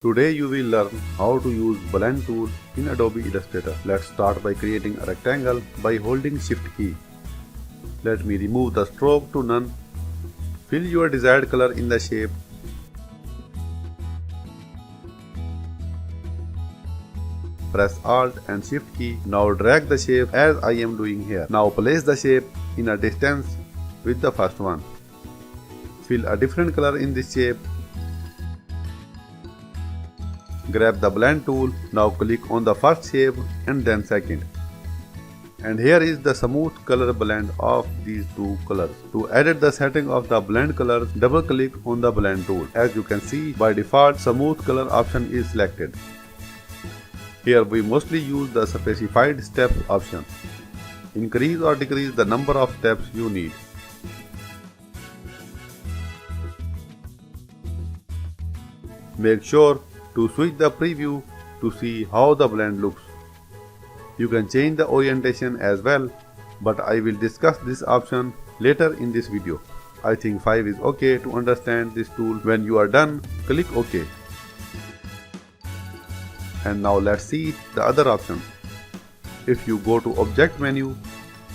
Today you will learn how to use blend tool in Adobe Illustrator. Let's start by creating a rectangle by holding Shift key. Let me remove the stroke to none. Fill your desired color in the shape. Press Alt and Shift key. Now drag the shape as I am doing here. Now place the shape in a distance with the first one. Fill a different color in this shape. Grab the blend tool. Now click on the first shape and then second. And here is the smooth color blend of these two colors. To edit the setting of the blend colors, double click on the blend tool. As you can see, by default smooth color option is selected. Here we mostly use the specified steps option. Increase or decrease the number of steps you need. Make sure to switch the preview to see how the blend looks. You can change the orientation as well, but I will discuss this option later in this video. I think 5 is okay to understand this tool. When you are done, click OK. And now let's see the other options. If you go to Object menu,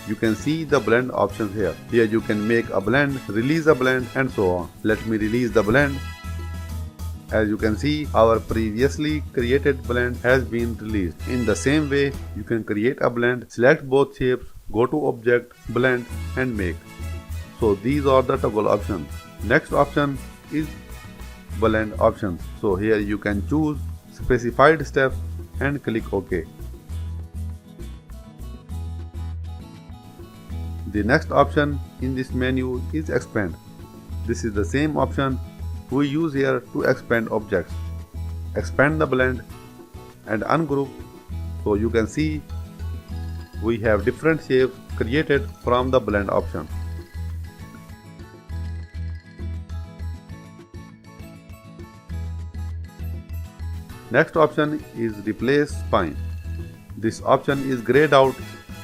you can see the blend options here. Here you can make a blend, release a blend, and so on. Let me release the blend. As you can see, our previously created blend has been released. In the same way, you can create a blend, select both shapes, go to Object, Blend, and Make. So these are the toggle options. Next option is blend options. So here you can choose specified steps and click OK. The next option in this menu is Expand. This is the same option we use here to expand objects. Expand the blend and ungroup. So you can see we have different shapes created from the blend option. Next option is Replace Spine. This option is grayed out.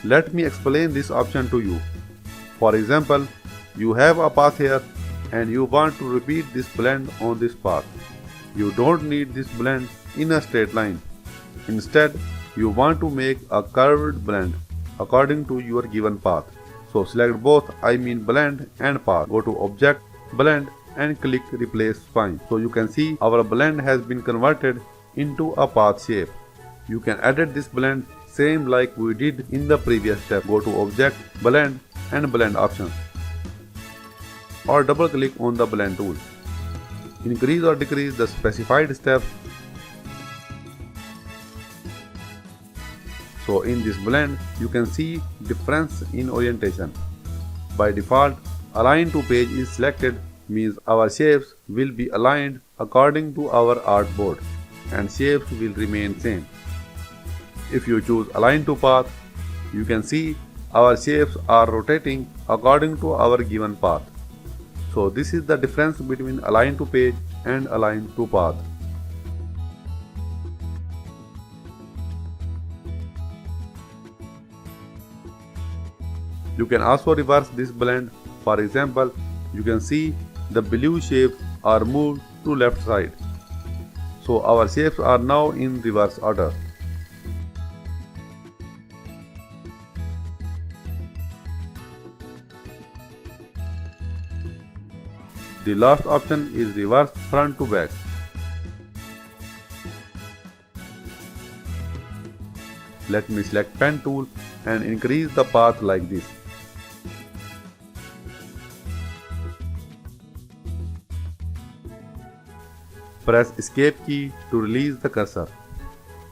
Let me explain this option to you. For example, you have a path here and you want to repeat this blend on this path. You don't need this blend in a straight line. Instead, you want to make a curved blend according to your given path. So select both, blend and path. Go to Object, Blend, and click Replace Spine. So you can see our blend has been converted into a path shape. You can edit this blend same like we did in the previous step. Go to Object, Blend, and Blend options, or double click on the blend tool. Increase or decrease the specified step. So in this blend, you can see difference in orientation. By default, Align to Page is selected, means our shapes will be aligned according to our artboard and shapes will remain same. If you choose Align to Path, you can see our shapes are rotating according to our given path. So this is the difference between Align to Page and Align to Path. You can also reverse this blend. For example, you can see the blue shapes are moved to left side. So our shapes are now in reverse order. The last option is Reverse Front to Back. Let me select Pen tool and increase the path like this. Press Escape key to release the cursor.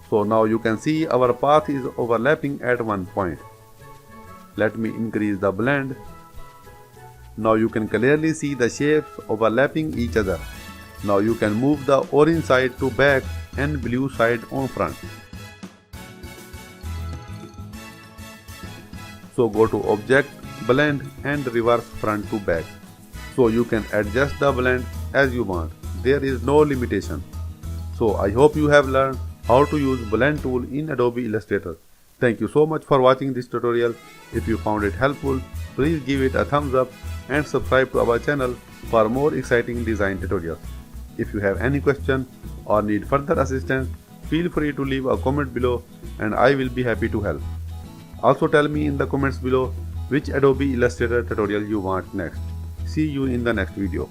So now you can see our path is overlapping at one point. Let me increase the blend. Now you can clearly see the shapes overlapping each other. Now you can move the orange side to back and blue side on front. So go to Object, Blend, and Reverse Front to Back. So you can adjust the blend as you want. There is no limitation. So I hope you have learned how to use blend tool in Adobe Illustrator. Thank you so much for watching this tutorial. If you found it helpful, please give it a thumbs up and subscribe to our channel for more exciting design tutorials. If you have any question or need further assistance, feel free to leave a comment below and I will be happy to help. Also tell me in the comments below which Adobe Illustrator tutorial you want next. See you in the next video.